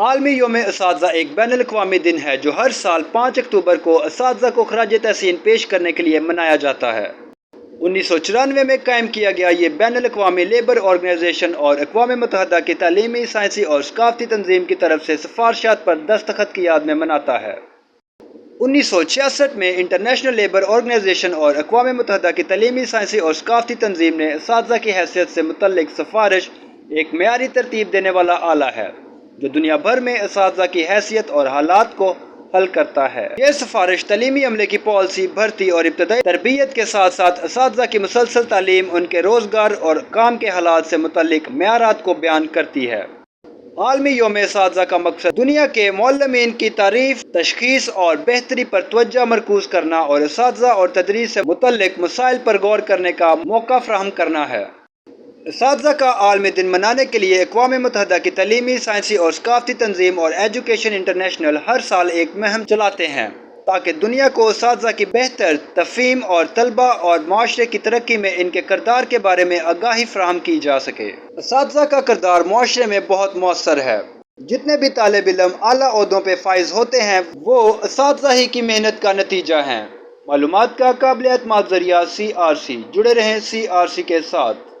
عالمی یوم اساتذہ ایک بین الاقوامی دن ہے جو ہر سال 5 اکتوبر کو اساتذہ کو خراج تحسین پیش کرنے کے لیے منایا جاتا ہے۔ 1994 میں قائم کیا گیا یہ بین الاقوامی لیبر آرگنائزیشن اور اقوام متحدہ کی تعلیمی، سائنسی اور ثقافتی تنظیم کی طرف سے سفارشات پر دستخط کی یاد میں مناتا ہے۔ 1966 میں انٹرنیشنل لیبر آرگنائزیشن اور اقوام متحدہ کی تعلیمی، سائنسی اور ثقافتی تنظیم نے اساتذہ کی حیثیت سے متعلق سفارش ایک معیاری ترتیب دینے والا آلہ ہے جو دنیا بھر میں اساتذہ کی حیثیت اور حالات کو حل کرتا ہے۔ یہ سفارش تعلیمی عملے کی پالیسی، بھرتی اور ابتدائی تربیت کے ساتھ ساتھ اساتذہ کی مسلسل تعلیم، ان کے روزگار اور کام کے حالات سے متعلق معیارات کو بیان کرتی ہے۔ عالمی یوم اساتذہ کا مقصد دنیا کے معلمین کی تعریف، تشخیص اور بہتری پر توجہ مرکوز کرنا اور اساتذہ اور تدریس سے متعلق مسائل پر غور کرنے کا موقع فراہم کرنا ہے۔ اساتذہ کا عالمی دن منانے کے لیے اقوام متحدہ کی تعلیمی، سائنسی اور ثقافتی تنظیم اور ایجوکیشن انٹرنیشنل ہر سال ایک مہم چلاتے ہیں تاکہ دنیا کو اساتذہ کی بہتر تفہیم اور طلبہ اور معاشرے کی ترقی میں ان کے کردار کے بارے میں آگاہی فراہم کی جا سکے۔ اساتذہ کا کردار معاشرے میں بہت مؤثر ہے۔ جتنے بھی طالب علم اعلیٰ عہدوں پہ فائز ہوتے ہیں وہ اساتذہ ہی کی محنت کا نتیجہ ہیں۔ معلومات کا قابل اعتماد ذریعہ CRC۔ جڑے رہیں CRC کے ساتھ۔